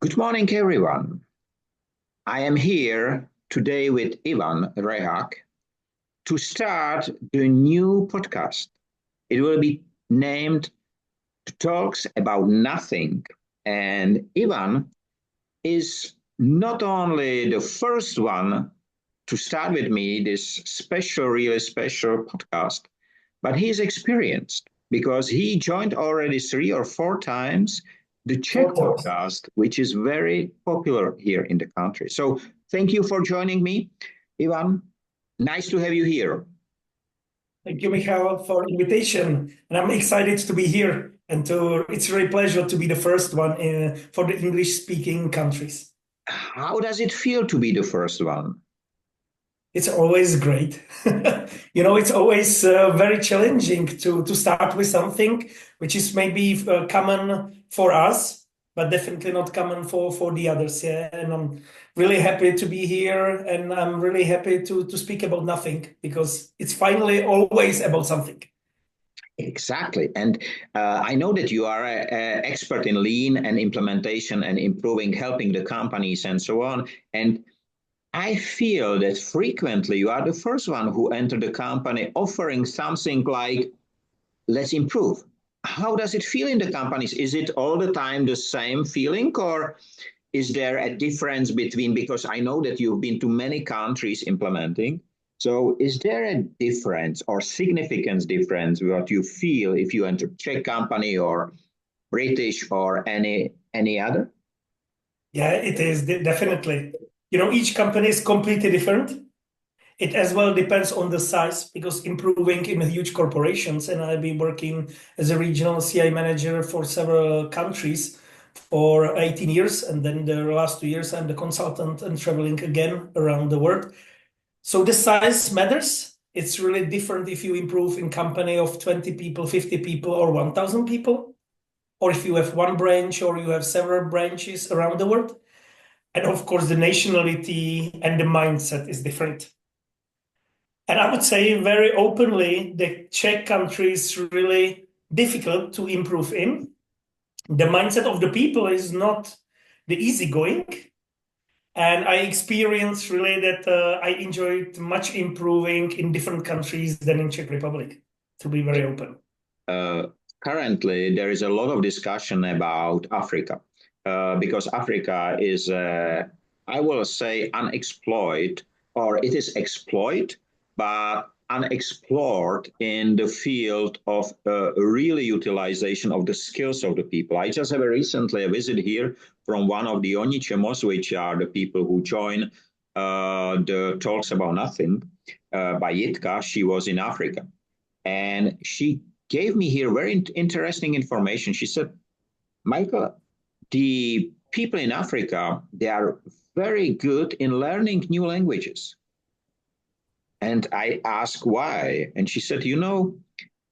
Good morning, everyone. I am here today with Ivan Rehak to start the new podcast. It will be named Talks About Nothing. And Ivan is not only the first one to start with me this really special podcast, but he's experienced because he joined already 3 or 4 times the Czech podcast, which is very popular here in the country. So thank you for joining me, Ivan. Nice to have you here. Thank you, Michal, for invitation. And I'm excited to be here. It's really a pleasure to be the first one for the English-speaking countries. How does it feel to be the first one? It's always great. It's always very challenging to start with something which is maybe common for us, but definitely not common for the others. Yeah, and I'm really happy to be here, and I'm really happy to speak about nothing because it's finally always about something. Exactly. And I know that you are an expert in lean and implementation and improving, helping the companies and so on. And I feel that frequently you are the first one who entered the company offering something like, let's improve. How does it feel in the companies? Is it all the time the same feeling, or is there a difference between, because I know that you've been to many countries implementing. So is there a difference or significant difference what you feel if you enter Czech company or British or any other? Yeah, it is definitely. Each company is completely different. It as well depends on the size because improving in huge corporations, and I've been working as a regional CI manager for several countries for 18 years. And then the last 2 years, I'm the consultant and traveling again around the world. So the size matters. It's really different if you improve in company of 20 people, 50 people, or 1,000 people, or if you have one branch or you have several branches around the world. And of course, the nationality and the mindset is different. And I would say very openly, the Czech country is really difficult to improve in. The mindset of the people is not the easygoing. And I experienced really that I enjoyed much improving in different countries than in Czech Republic, to be very open. Currently, there is a lot of discussion about Africa because Africa is, I will say, unexplored, or it is exploited, but unexplored in the field of really utilization of the skills of the people. I just have recently a visit here from one of the ONICHEMOS, which are the people who join the Talks About Nothing by Yitka. She was in Africa. And she gave me here very interesting information. She said, Michael, the people in Africa, they are very good in learning new languages. And I asked why. And she said,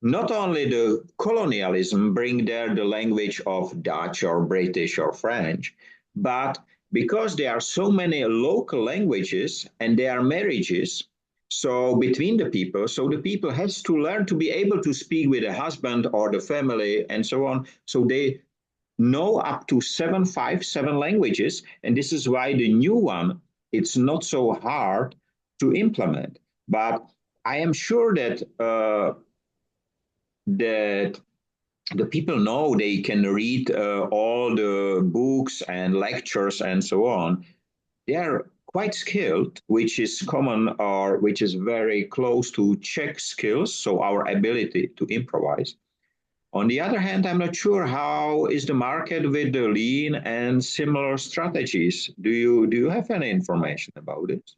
not only the colonialism bring there the language of Dutch or British or French, but because there are so many local languages and there are marriages, so between the people, so the people has to learn to be able to speak with a husband or the family and so on. So they know up to 7 languages. And this is why the new one, it's not so hard to implement. But I am sure that that the people know they can read all the books and lectures and so on. They are quite skilled, which is common or which is very close to Czech skills, so our ability to improvise. On the other hand, I'm not sure how is the market with the lean and similar strategies. Do you have any information about it?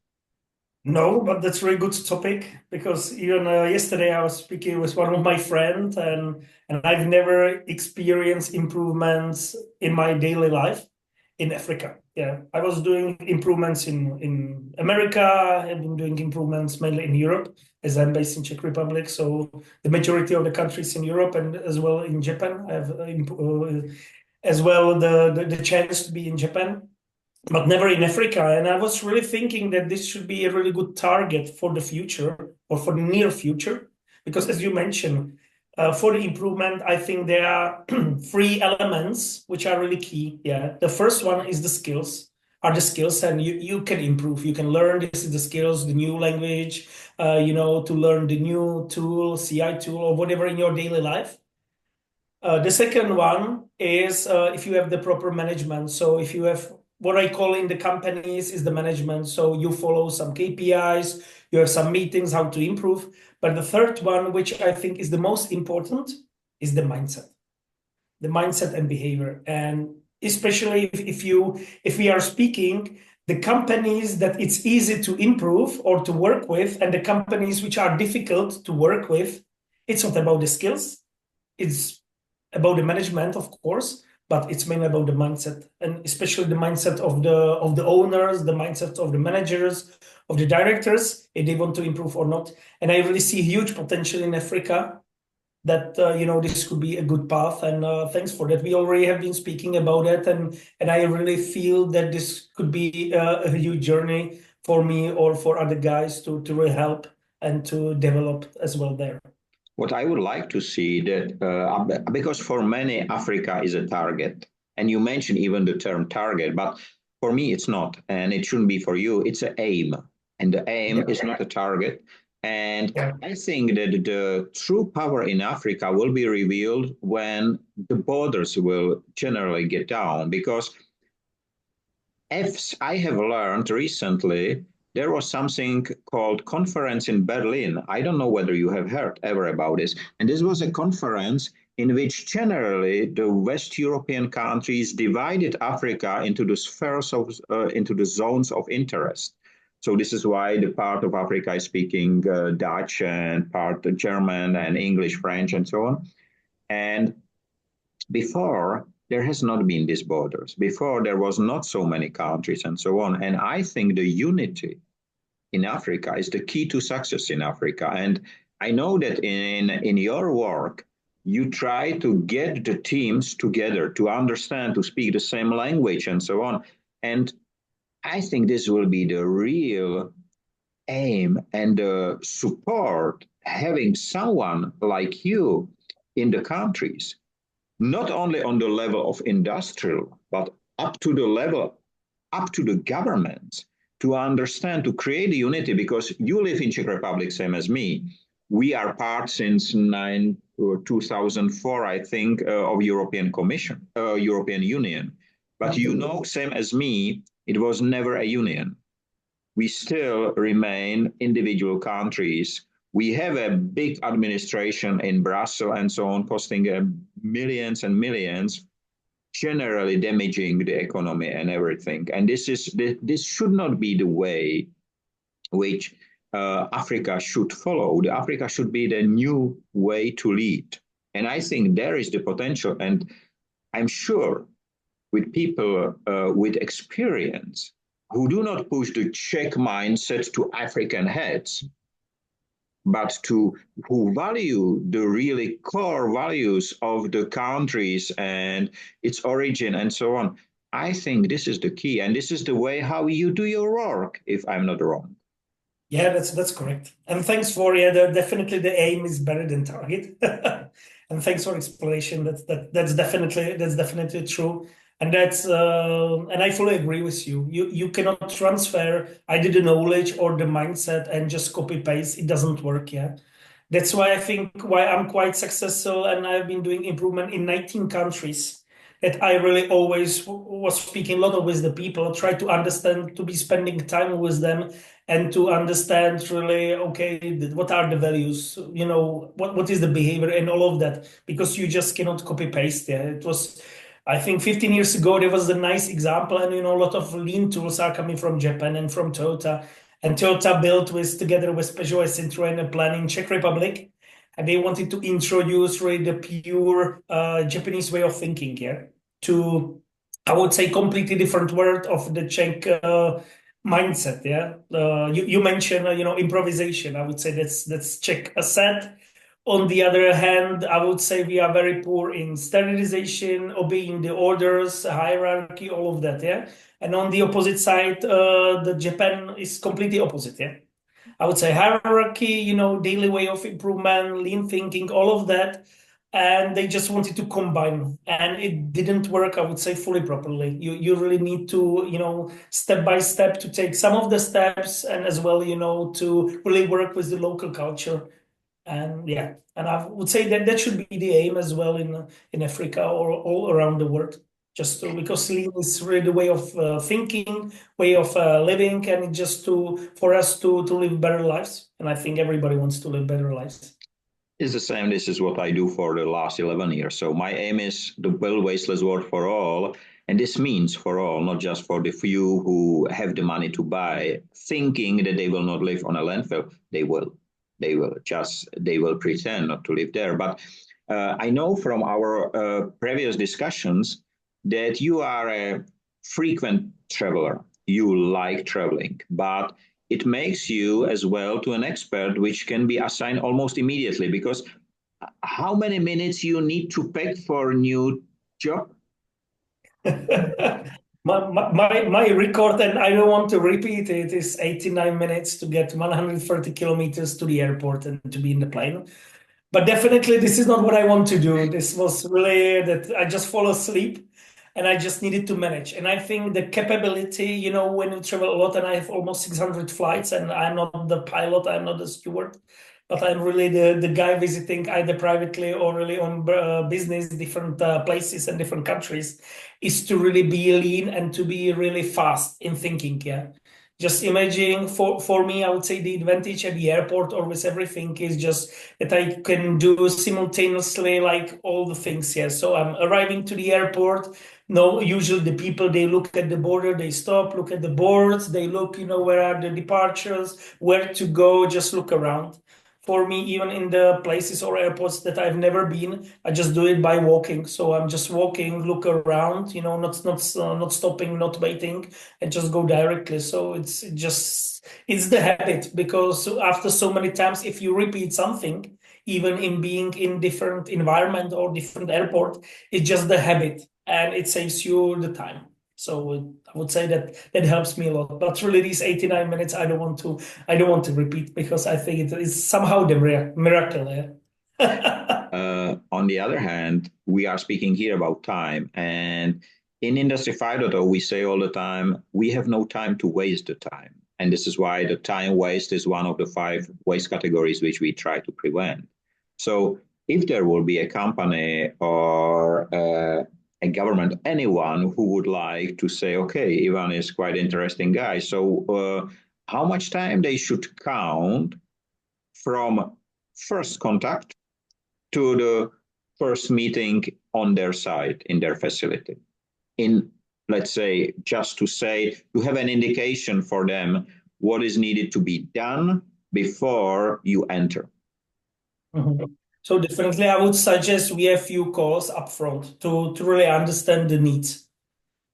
No, but that's a very good topic because even yesterday I was speaking with one of my friends, and I've never experienced improvements in my daily life in Africa. Yeah, I was doing improvements in America. I've been doing improvements mainly in Europe as I'm based in Czech Republic. So the majority of the countries in Europe and as well in Japan, I have as well the chance to be in Japan, but never in Africa. And I was really thinking that this should be a really good target for the future or for the near future, because as you mentioned, For the improvement, I think there are three elements which are really key. Yeah, the first one is the skills. Are the skills, and you can improve. You can learn this is the skills, the new language, to learn the new tool, CI tool, or whatever in your daily life. The second one is if you have the proper management. So if you have what I call in the companies is the management. So you follow some KPIs, you have some meetings, how to improve. But the third one, which I think is the most important, is the mindset and behavior. And especially if we are speaking the companies that it's easy to improve or to work with, and the companies which are difficult to work with, it's not about the skills. It's about the management, of course, but it's mainly about the mindset, and especially the mindset of the owners, the mindset of the managers, of the directors, if they want to improve or not. And I really see huge potential in Africa that this could be a good path. And thanks for that. We already have been speaking about it, and I really feel that this could be a huge journey for me or for other guys to really help and to develop as well there. What I would like to see that because for many Africa is a target, and you mentioned even the term target, but for me it's not, and it shouldn't be for you. It's an aim, and the aim is not a target. And I think that the true power in Africa will be revealed when the borders will generally get down. Because as I have learned recently, there was something called conference in Berlin. I don't know whether you have heard ever about this. And this was a conference in which generally the West European countries divided Africa into the spheres of, into the zones of interest. So this is why the part of Africa is speaking Dutch and part German and English, French, and so on. And before, there has not been these borders. Before, there was not so many countries and so on. And I think the unity in Africa is the key to success in Africa. And I know that in your work, you try to get the teams together to understand, to speak the same language and so on. And I think this will be the real aim and the support, having someone like you in the countries, not only on the level of industrial, but up to the level, up to the governments, to understand, to create a unity, because you live in Czech Republic, same as me. We are part since 2004, I think, of European Commission, European Union. But you know, same as me, it was never a union. We still remain individual countries. We have a big administration in Brussels and so on, costing millions and millions, generally damaging the economy and everything. And this should not be the way which Africa should follow. The Africa should be the new way to lead. And I think there is the potential. And I'm sure with people with experience who do not push the Czech mindset to African heads, but who value the really core values of the countries and its origin and so on. I think this is the key, and this is the way how you do your work, if I'm not wrong. Yeah, that's correct. And thanks for definitely the aim is better than target. And thanks for explanation. That's definitely true. And and I fully agree with you. You cannot transfer either the knowledge or the mindset and just copy paste. It doesn't work. Yeah. That's why I think why I'm quite successful, and I've been doing improvement in 19 countries. That I really always was speaking a lot with the people, try to understand, to be spending time with them, and to understand really, okay, what are the values, what is the behavior and all of that, because you just cannot copy paste. Yeah, it was, I think 15 years ago, there was a nice example, and a lot of lean tools are coming from Japan and from Toyota. And Toyota built together with Peugeot and Citroën a plan in Czech Republic, and they wanted to introduce really the pure Japanese way of thinking here to, I would say, completely different word of the Czech mindset. Yeah, you mentioned improvisation. I would say that's Czech asset. On the other hand, I would say we are very poor in standardization, obeying the orders, hierarchy, all of that. Yeah. And on the opposite side, the Japan is completely opposite. Yeah. I would say hierarchy, daily way of improvement, lean thinking, all of that. And they just wanted to combine, and it didn't work, I would say, fully properly. You really need to, step by step to take some of the steps, and as well, to really work with the local culture. And yeah, and I would say that that should be the aim as well in Africa or all around the world. Just to, because lean is really the way of thinking, way of living, and it's just to for us to live better lives. And I think everybody wants to live better lives. It's the same. This is what I do for the last 11 years. So my aim is to build wasteless world for all. And this means for all, not just for the few who have the money to buy, thinking that they will not live on a landfill. They will. They will pretend not to live there. But I know from our previous discussions that you are a frequent traveler. You like traveling, but it makes you as well to an expert, which can be assigned almost immediately, because how many minutes you need to pack for a new job? My record, and I don't want to repeat it, is 89 minutes to get 130 kilometers to the airport and to be in the plane. But definitely, this is not what I want to do. This was really that I just fall asleep and I just needed to manage. And I think the capability, when you travel a lot, and I have almost 600 flights, and I'm not the pilot, I'm not the steward, but I'm really the guy visiting either privately or really on business, different places and different countries, is to really be lean and to be really fast in thinking. Yeah. Just imagine for me, I would say the advantage at the airport or with everything is just that I can do simultaneously like all the things. Yeah. So I'm arriving to the airport. No, usually the people, they look at the border, they stop, look at the boards, they look, where are the departures, where to go, just look around. For me, even in the places or airports that I've never been, I just do it by walking. So I'm just walking, look around, not stopping, not waiting, and just go directly. So it's the habit, because after so many times, if you repeat something, even in being in different environment or different airport, it's just the habit, and it saves you the time. So I would say that that helps me a lot. But really, these 89 minutes, I don't want to repeat, because I think it is somehow the miracle. Yeah. On the other hand, we are speaking here about time. And in Industry 5.0, we say all the time, we have no time to waste the time. And this is why the time waste is one of the 5 waste categories which we try to prevent. So if there will be a company or a government, anyone who would like to say, okay, Ivan is quite interesting guy. So how much time they should count from first contact to the first meeting on their site in their facility, in, let's say, just to say, to have an indication for them what is needed to be done before you enter. Mhm. So definitely, I would suggest we have few calls upfront to really understand the needs.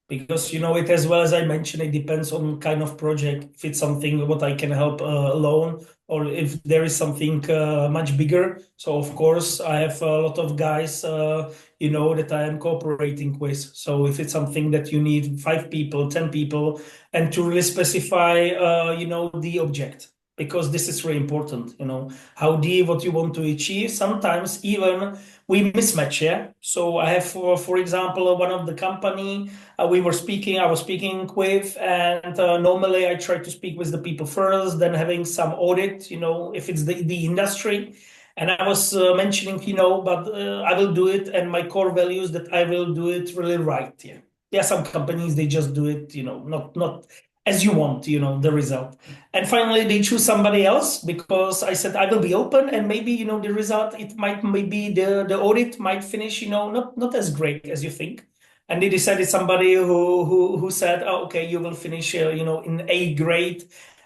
Because it, as well as I mentioned, it depends on kind of project. If it's something what I can help alone, or if there is something much bigger. So of course I have a lot of guys, that I am cooperating with. So if it's something that you need 5 people, 10 people, and to really specify, the object, because this is really important. How deep what you want to achieve. Sometimes even we mismatch. Yeah. So I have, for example, one of the company I was speaking with, and normally I try to speak with the people first, then having some audit, if it's the industry. And I was mentioning, but I will do it, and my core values that I will do it really right. Yeah. There are some companies, they just do it, not as you want, the result. And finally, they choose somebody else, because I said I will be open, and maybe, the result, it might, maybe the audit might finish, not as great as you think. And they decided somebody who said, oh, okay, you will finish, in A grade,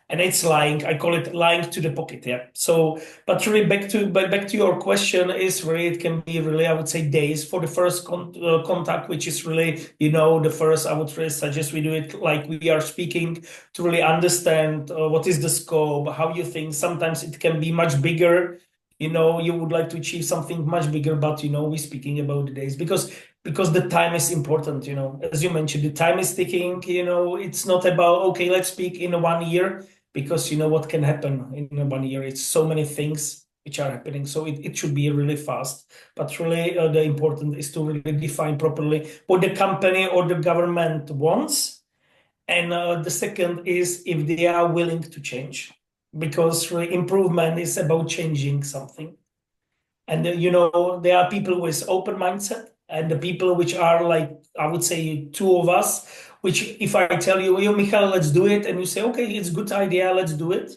and it's lying. I call it lying to the pocket. Yeah. So, but really, back to your question, is really, it can be really, I would say, days for the first contact, which is really, the first. I would really suggest we do it like we are speaking, to really understand what is the scope, how you think. Sometimes it can be much bigger. You would like to achieve something much bigger, but we're speaking about the days, because the time is important. As you mentioned, the time is ticking. It's not about, okay, let's speak in 1 year. because you know what can happen in 1 year. It's so many things which are happening. So it should be really fast. But really, the important is to really define properly what the company or the government wants. And the second is if they are willing to change, because really improvement is about changing something. And you know, there are people with open mindset and the people which are like, I would say, two of us, which if I tell you, yo, Michal, let's do it, and you say, okay, it's a good idea, let's do it.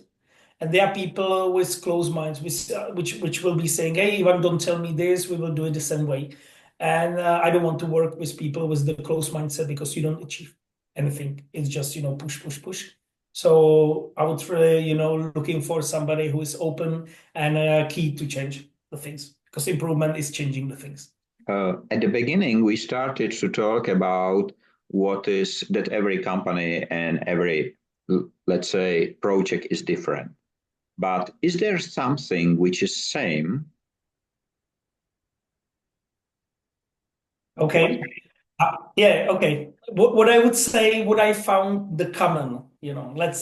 And there are people with closed minds, which will be saying, hey, Ivan, don't tell me this, we will do it the same way. And I don't want to work with people with the closed mindset because you don't achieve anything. It's just, you know, push, push, push. So I would really, you know, looking for somebody who is open and key to change the things, because improvement is changing the things. At the beginning, we started to talk about what is that every company and every, let's say, project is different. But is there something which is same? Okay. Yeah, okay. What I would say, what I found the common, you know, let's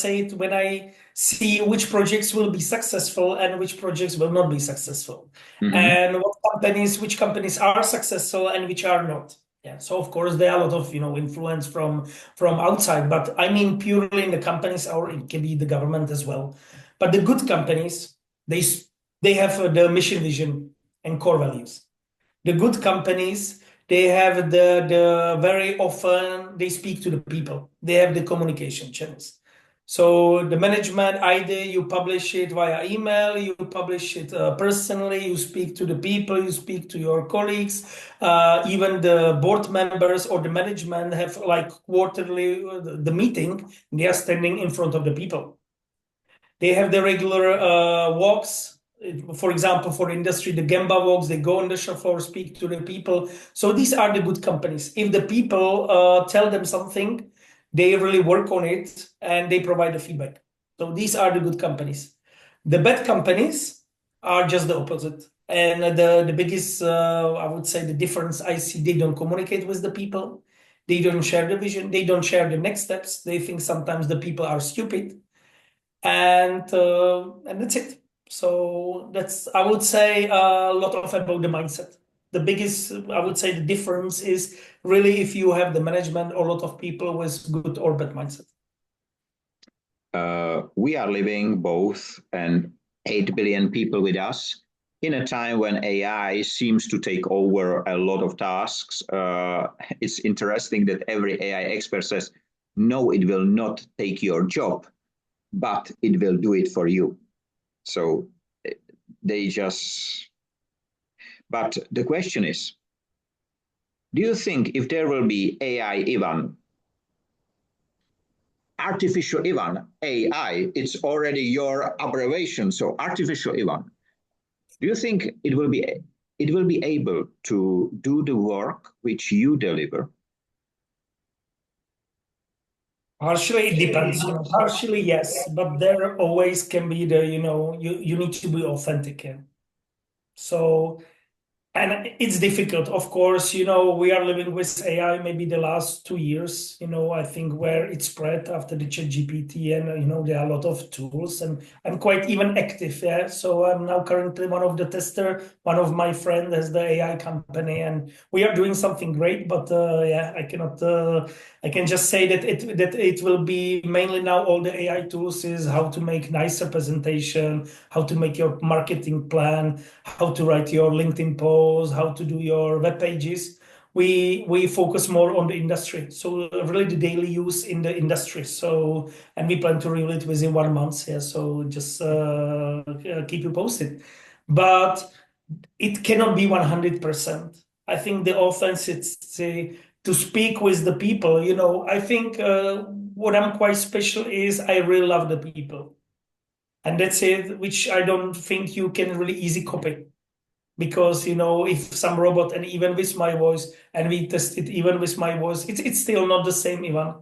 say it when I see which projects will be successful and which projects will not be successful, and which companies are successful and which are not. Yeah. So of course there are a lot of, you know, influence from outside, but I mean purely in the companies, or it can be the government as well. But the good companies, they have the mission, vision, and core values. The good companies, they have the very often they speak to the people. They have the communication channels. So the management, either you publish it via email, you publish it personally, you speak to the people, you speak to your colleagues, even the board members or the management have like quarterly the meeting. They are standing in front of the people. They have the regular walks. For example, for industry, the Gemba walks, they go on the shop floor, speak to the people. So these are the good companies. If the people tell them something, they really work on it and they provide the feedback. So these are the good companies. The bad companies are just the opposite. And the biggest, I would say, the difference I see, they don't communicate with the people. They don't share the vision. They don't share the next steps. They think sometimes the people are stupid, and that's it. So that's, I would say, a lot of about the mindset. The biggest, I would say, the difference is really if you have the management or a lot of people with good or bad mindset. We are living both and 8 billion people with us in a time when AI seems to take over a lot of tasks. It's interesting that every AI expert says, no, it will not take your job, but it will do it for you. So they just, but the question is, do you think if there will be AI Ivan, artificial Ivan, AI, it's already your abbreviation, so artificial Ivan, do you think it will be able to do the work which you deliver? Partially it depends, you know, partially yes, but there always can be the, you know, you need to be authentic. Yeah? So, and it's difficult, of course, you know, we are living with AI maybe the last 2 years, you know, I think where it spread after the ChatGPT, and, you know, there are a lot of tools and I'm quite even active. Yeah. So I'm now currently one of the tester, one of my friend has the AI company and we are doing something great, but yeah, I cannot, I can just say that it will be mainly now all the AI tools is how to make nicer presentation, how to make your marketing plan, how to write your LinkedIn post, how to do your web pages. We focus more on the industry, so really the daily use in the industry. So, and we plan to release it within 1 month. Yeah, so just keep you posted, but it cannot be 100%. I think the offense it's to speak with the people. You know, I think what I'm quite special is I really love the people, and that's it, which I don't think you can really easy copy. Because, you know, if some robot, and even with my voice, and we test it even with my voice, it's still not the same, Ivan.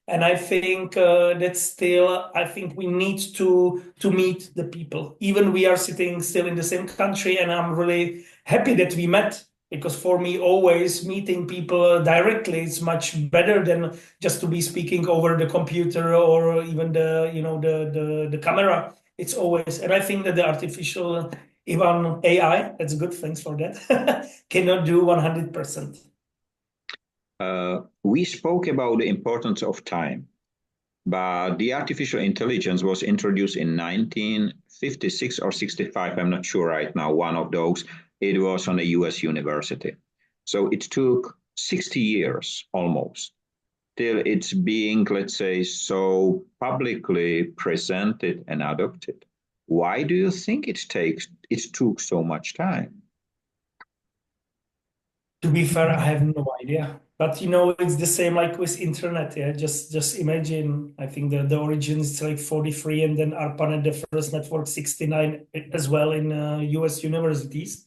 And I think that's still, I think we need to meet the people. Even we are sitting still in the same country, and I'm really happy that we met. because for me, always meeting people directly is much better than just to be speaking over the computer or even the camera. It's always, and I think that the artificial, even AI, that's good, thanks for that, cannot do 100%. We spoke about the importance of time, but the artificial intelligence was introduced in 1956 or 65. I'm not sure right now, one of those. It was on a US university. So it took 60 years almost till it's being, let's say, so publicly presented and adopted. Why do you think it took so much time? To be fair, I have no idea. But it's the same like with internet. Yeah, just imagine. I think the origin is like 43, and then ARPANET, the first network, 69 as well in U.S. universities.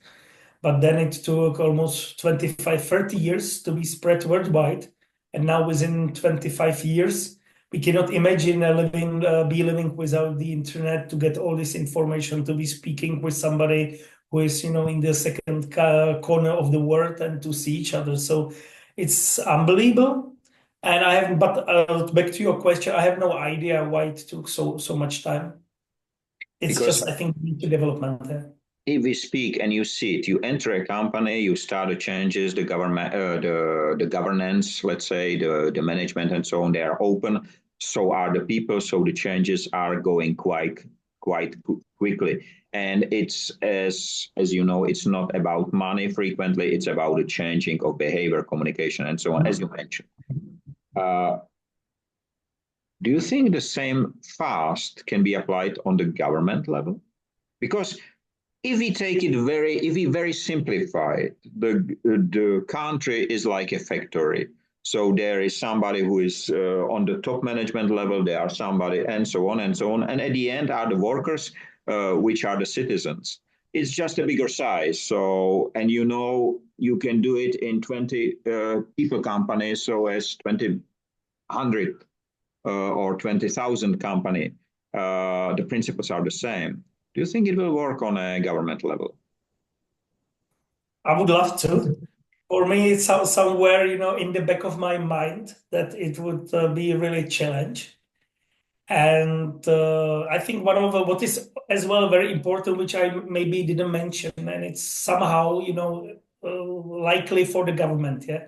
But then it took almost 25, 30 years to be spread worldwide. And now within 25 years, we cannot imagine be living without the internet to get all this information, to be speaking with somebody who is, in the second corner of the world and to see each other. So it's unbelievable. And but back to your question, I have no idea why it took so much time. It's Because just, I think, the development. if we speak and you see it, you enter a company, you start the changes, the government, the governance, let's say, the management and so on, they are open. So are the people. So the changes are going quite quickly. And it's as you know, it's not about money. Frequently, it's about the changing of behavior, communication, and so on, as you mentioned. Do you think the same fast can be applied on the government level? Because if we very simplify it, the country is like a factory. So there is somebody who is on the top management level, there are somebody, and so on and so on. And at the end are the workers, which are the citizens. It's just a bigger size. So, and you can do it in 20 people companies, so as 100 or 20,000 company. The principles are the same. Do you think it will work on a government level? I would love to. For me, it's somewhere, in the back of my mind that it would be really a challenge. And I think one of what is as well very important, which I maybe didn't mention, and it's somehow, likely for the government. Yeah.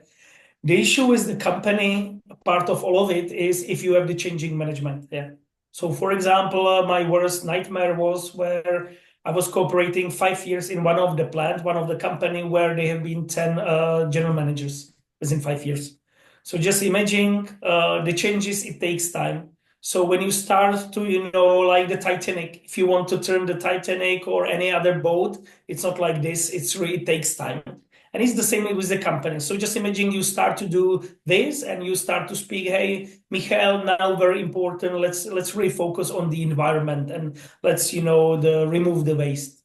The issue with the company, part of all of it is if you have the changing management. Yeah. So, for example, my worst nightmare was where I was cooperating 5 years in one of the plant, one of the company where they have been 10 general managers within 5 years. So just imagine the changes, it takes time. So when you start to, like the Titanic, if you want to turn the Titanic or any other boat, it's not like this. It takes time. And it's the same with the company. So just imagine you start to do this and you start to speak, hey, Michael, now very important. Let's really focus on the environment and let's, remove the waste.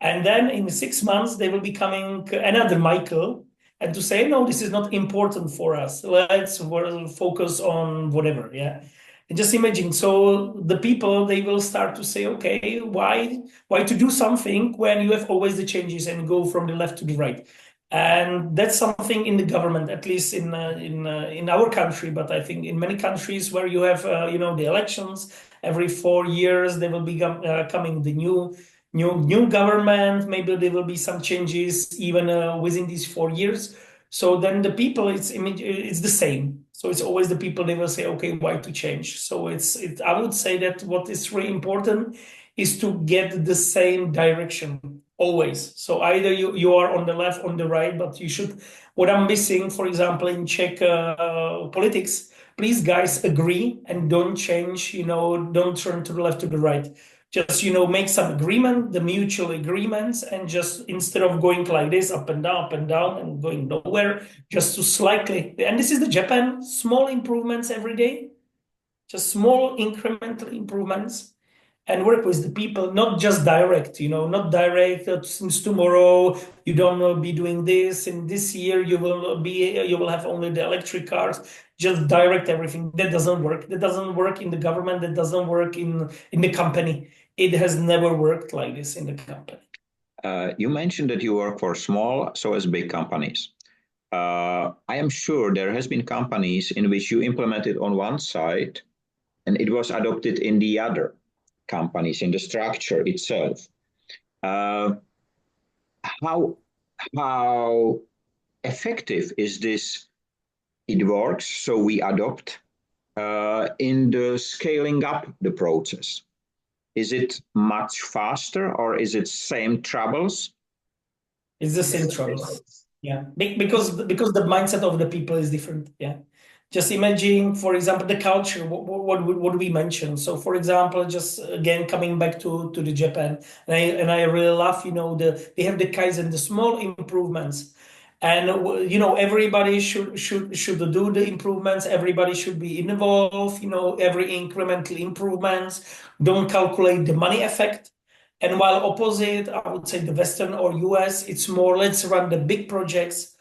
And then in 6 months, they will be coming another Michael and to say, no, this is not important for us. Let's focus on whatever. Yeah. And just imagine, so the people, they will start to say, okay, why to do something when you have always the changes and go from the left to the right? And that's something in the government, at least in our country, but I think in many countries where you have, the elections every 4 years, there will be coming the new government. Maybe there will be some changes even within these 4 years. So then the people, it's the same. So it's always the people, they will say, okay, why to change? So I would say that what is really important is to get the same direction always. So either you are on the left, on the right, but you should, what I'm missing, for example, in Czech politics, please guys agree and don't change, don't turn to the left, to the right. Just, make some agreement, the mutual agreements, and just instead of going like this, up and down, and going nowhere, just to slightly, and this is the Japan, small improvements every day, just small incremental improvements, and work with the people, not just direct, not direct since tomorrow you don't be doing this, and this year you will have only the electric cars, just direct everything. That doesn't work. That doesn't work in the government. That doesn't work in the company. It has never worked like this in the company. You mentioned that you work for small so as big companies. I am sure there has been companies in which you implemented on one side and it was adopted in the other companies in the structure itself. Uh, how how effective is this? It works, so we adopt in the scaling up the process. Is it much faster or is it same troubles? It's the same troubles. Yeah, because the mindset of the people is different. Yeah, just imagine, for example, the culture. What we mentioned. So, for example, just again coming back to the Japan, and I really love, they have the Kaizen, the small improvements, and everybody should do the improvements. Everybody should be involved. Every incremental improvements. Don't calculate the money effect. And while opposite, I would say the Western or US, it's more let's run the big projects,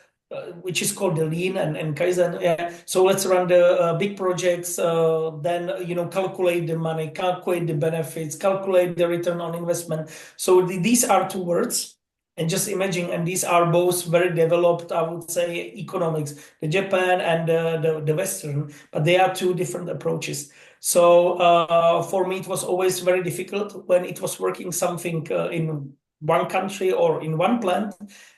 which is called the lean and Kaizen. Yeah. So let's run the big projects, then calculate the money, calculate the benefits, calculate the return on investment. So these are two words. And just imagine, and these are both very developed, I would say, economics, the Japan and the Western, but they are two different approaches. So for me, it was always very difficult when it was working something in one country or in one plant,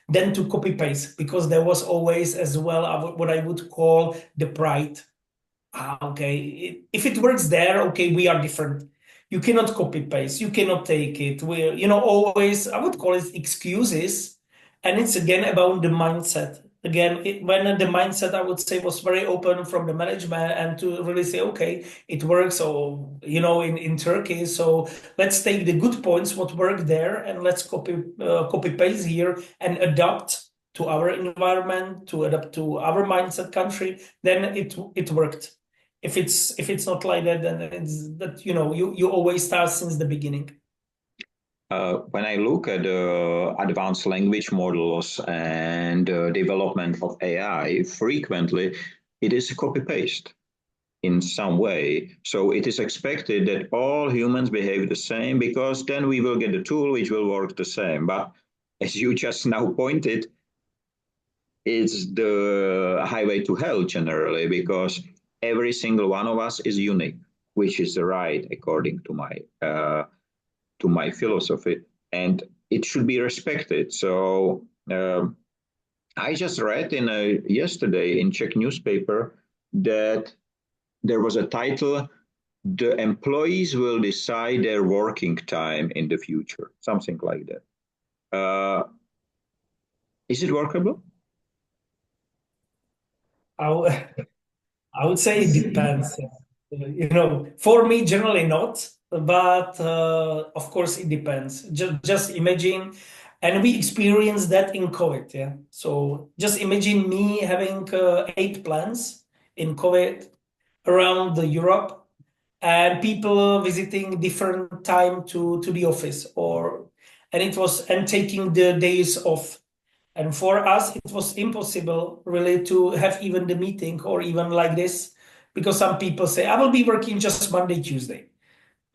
then to copy paste, because there was always as well what I would call the pride. Okay, if it works there, okay, we are different. You cannot copy paste. You cannot take it. We, always, I would call it excuses. And it's again about the mindset. Again, when the mindset, I would say, was very open from the management and to really say, okay, it works. So, in Turkey, so let's take the good points, what worked there, and let's copy paste here and adapt to our environment, to adapt to our mindset country. Then it worked. If it's not like that, then it's that you always start since the beginning. When I look at advanced language models and development of AI, frequently it is copy paste in some way. So it is expected that all humans behave the same because then we will get a tool which will work the same. But as you just now pointed, it's the highway to hell generally because every single one of us is unique, which is right according to my philosophy, and it should be respected. So I just read yesterday in Czech newspaper that there was a title: "The employees will decide their working time in the future," something like that. Is it workable? I would say it depends. For me, generally not, but of course it depends. Just imagine, and we experienced that in COVID. Yeah. So just imagine me having 8 plants in COVID around the Europe, and people visiting different time to the office, and taking the days off. And for us, it was impossible really to have even the meeting or even like this, because some people say, I will be working just Monday, Tuesday.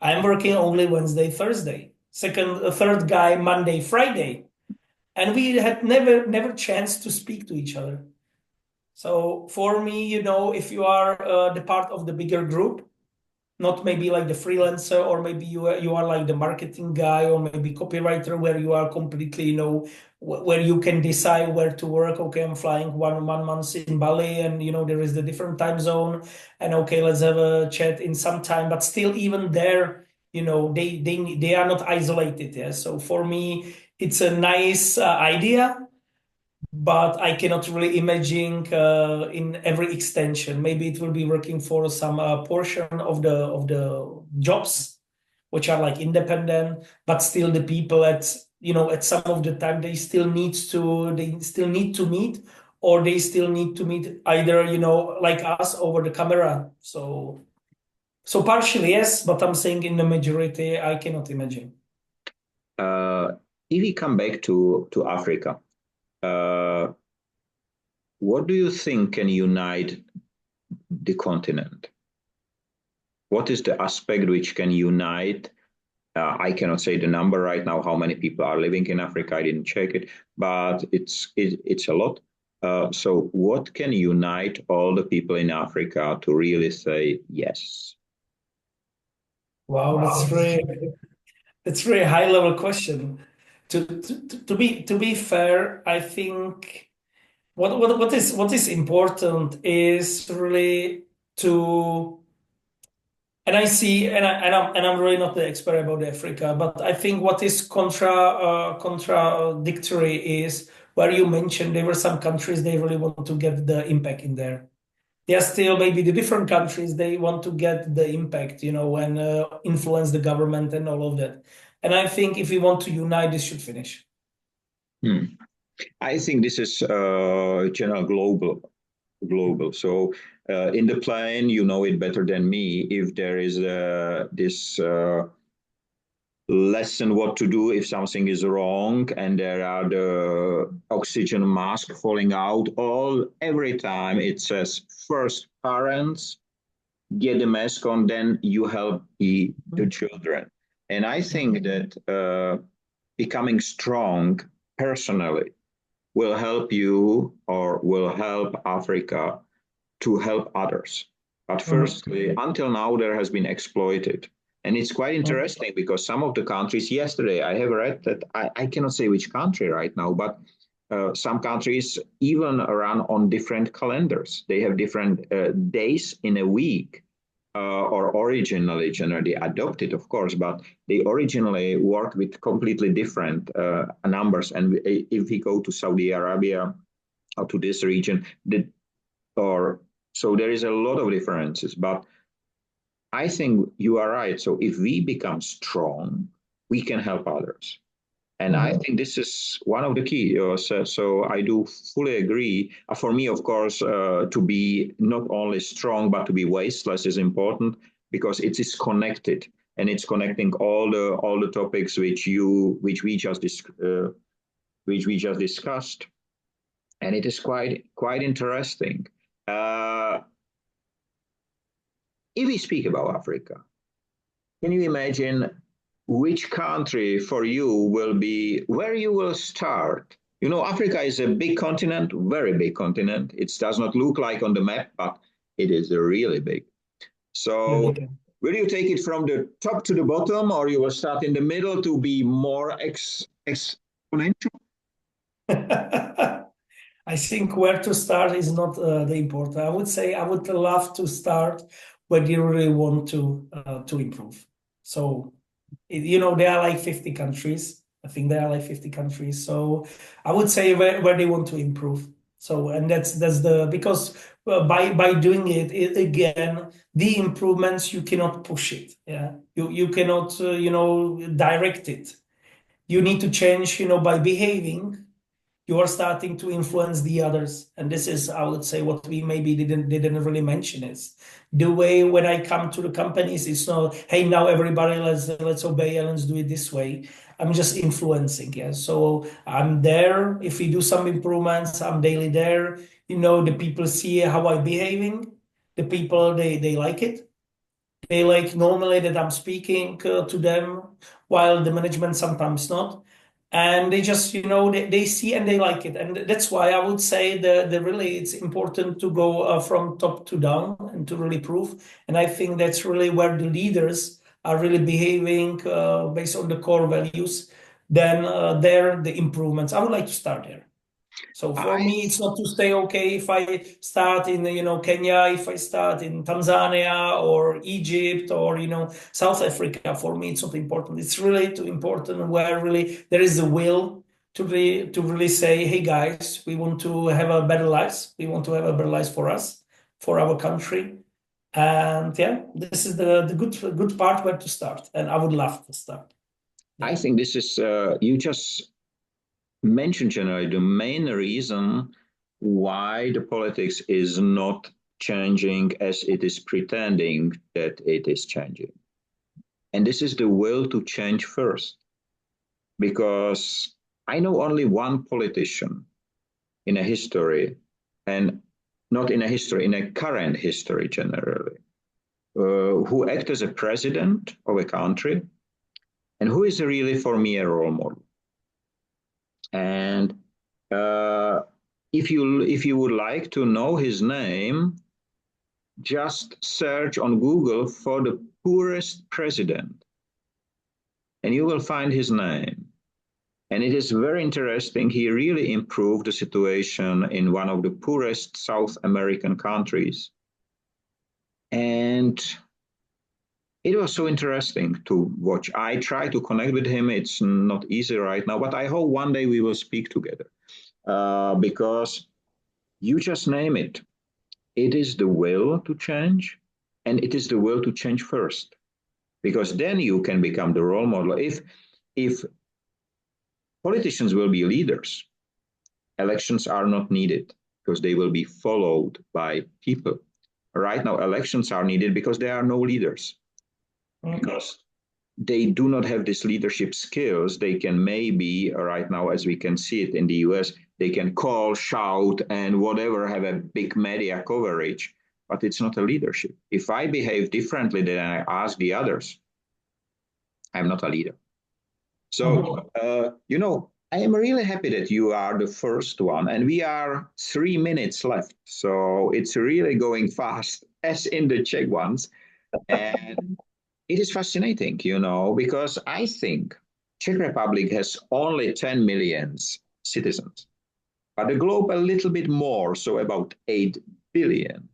I'm working only Wednesday, Thursday. Third guy, Monday, Friday. And we had never chance to speak to each other. So for me, if you are the part of the bigger group, not maybe like the freelancer, or maybe you are like the marketing guy, or maybe copywriter, where you are completely, where you can decide where to work. Okay, I'm flying one month in Bali, and there is the different time zone, and okay, let's have a chat in some time. But still, even there, they are not isolated. Yeah. So for me, it's a nice idea, but I cannot really imagine in every extension. Maybe it will be working for some portion of the jobs, which are like independent, but still the people at some of the time they still need to meet, or they still need to meet either like us over the camera. So partially yes, but I'm saying in the majority I cannot imagine. Uh, if we come back to Africa, uh, what do you think can unite the continent? What is the aspect which can unite I cannot say the number right now, how many people are living in Africa. I didn't check it, but it's a lot. So what can unite all the people in Africa to really say yes? Wow, that's really a high level question. To be fair, I think what is important is really to, and I see, and I'm really not the expert about Africa, but I think what is contradictory is where you mentioned there were some countries they really want to get the impact in there. There are still maybe the different countries they want to get the impact, and influence the government and all of that. And I think if we want to unite, this should finish. Hmm. I think this is general global. So in the plane, you know it better than me. If there is this lesson what to do if something is wrong, and there are the oxygen mask falling out, every time it says first parents get the mask on, then you help the children. And I think that becoming strong personally will help you or will help Africa to help others. But firstly, until now, there has been exploited. And it's quite interesting because some of the countries, yesterday, I have read that I cannot say which country right now, but some countries even run on different calendars. They have different days in a week, or originally generally adopted, of course, but they originally worked with completely different numbers. And if we go to Saudi Arabia or to this region, or so there is a lot of differences. But I think you are right. So if we become strong, we can help others. And I think this is one of the key. So I do fully agree. For me, of course, to be not only strong but to be wasteless is important because it is connected, and it's connecting all the topics which we just discussed, and it is quite interesting. If we speak about Africa, can you imagine which country for you will be where you will start? You know, Africa is a big continent, very big continent. It does not look like on the map, but it is really big. So will you take it from the top to the bottom, or you will start in the middle to be more exponential? I think where to start is not the important. I would say I would love to start where you really want to improve. So, there are like 50 countries. I think there are like 50 countries. So I would say where they want to improve. So, and that's because by doing it again, the improvements you cannot push it. Yeah, you cannot direct it. You need to change by behaving. You are starting to influence the others. And this is, I would say, what we maybe didn't really mention is the way when I come to the companies, it's not, hey, now everybody let's obey and let's do it this way. I'm just influencing. Yeah. So I'm there. If we do some improvements, I'm daily there. The people see how I'm behaving. The people they like it. They like normally that I'm speaking to them, while the management sometimes not. And they just, they see and they like it. And that's why I would say the really it's important to go from top to down and to really prove. And I think that's really where the leaders are really behaving based on the core values. Then there the improvements. I would like to start there. So for me, it's not to stay okay if I start in, Kenya, if I start in Tanzania or Egypt or, South Africa. For me, it's not important. It's really too important where really there is a will to really say, hey guys, we want to have a better lives. We want to have a better lives for us, for our country. And yeah, this is the good part where to start. And I would love to start. I think this is you just mentioned generally the main reason why the politics is not changing as it is pretending that it is changing. And this is the will to change first. Because I know only one politician in a history, and not in a history, in a current history generally, who acted as a president of a country And who is really for me a role model? And if you would like to know his name, just search on Google for the poorest president, and you will find his name. And it is very interesting. He really improved the situation in one of the poorest South American countries. And it was so interesting to watch. I try to connect with him. It's not easy right now, but I hope one day we will speak together because you just name it. It is the will to change, and it is the will to change first, because then you can become the role model. If politicians will be leaders, elections are not needed because they will be followed by people. Right now, elections are needed because there are no leaders. Because they do not have these leadership skills. They can maybe, right now, as we can see it in the US, they can call, shout, and whatever, have a big media coverage, but it's not a leadership. If I behave differently than I ask the others, I'm not a leader. So, I am really happy that you are the first one, and we are 3 minutes left. So it's really going fast, as in the Czech ones. And it is fascinating, because I think Czech Republic has only 10 million citizens, but the globe a little bit more, so about 8 billion.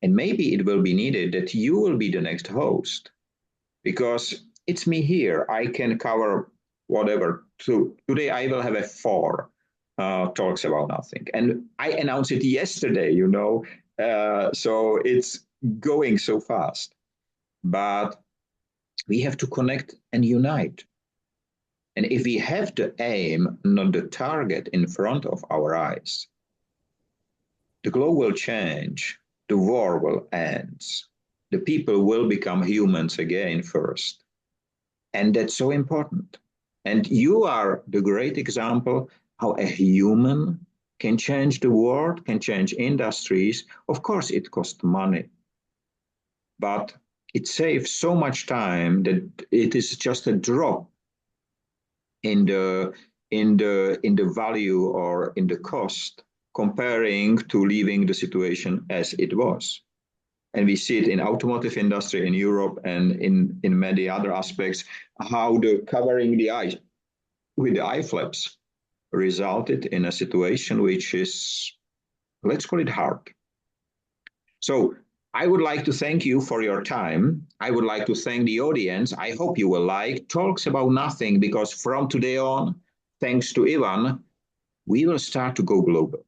And maybe it will be needed that you will be the next host, because it's me here. I can cover whatever. Today I will have 4 talks about nothing. And I announced it yesterday, so it's going so fast. But we have to connect and unite. And if we have the aim, not the target in front of our eyes, the globe will change, the war will end, the people will become humans again first. And that's so important. And you are the great example how a human can change the world, can change industries. Of course, it costs money, but it saves so much time that it is just a drop in the value or in the cost comparing to leaving the situation as it was. And we see it in automotive industry in Europe and in many other aspects, how the covering the eye with the eye flaps resulted in a situation which is, let's call it, hard. So I would like to thank you for your time. I would like to thank the audience. I hope you will like Talks About Nothing, because from today on, thanks to Ivan, we will start to go global.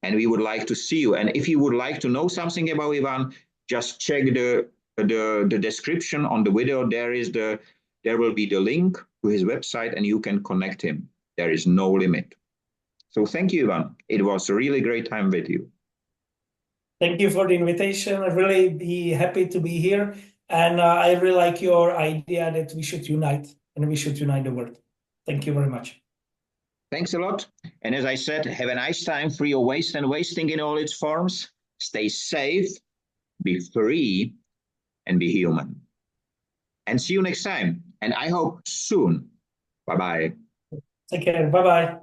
And we would like to see you. And if you would like to know something about Ivan, just check the description on the video. There will be the link to his website, and you can connect him. There is no limit. So thank you, Ivan. It was a really great time with you. Thank you for the invitation. I'm really be happy to be here. And I really like your idea that we should unite and we should unite the world. Thank you very much. Thanks a lot. And as I said, have a nice time, free of waste and wasting in all its forms. Stay safe, be free, and be human. And see you next time. And I hope soon. Bye-bye. Take care. Bye-bye.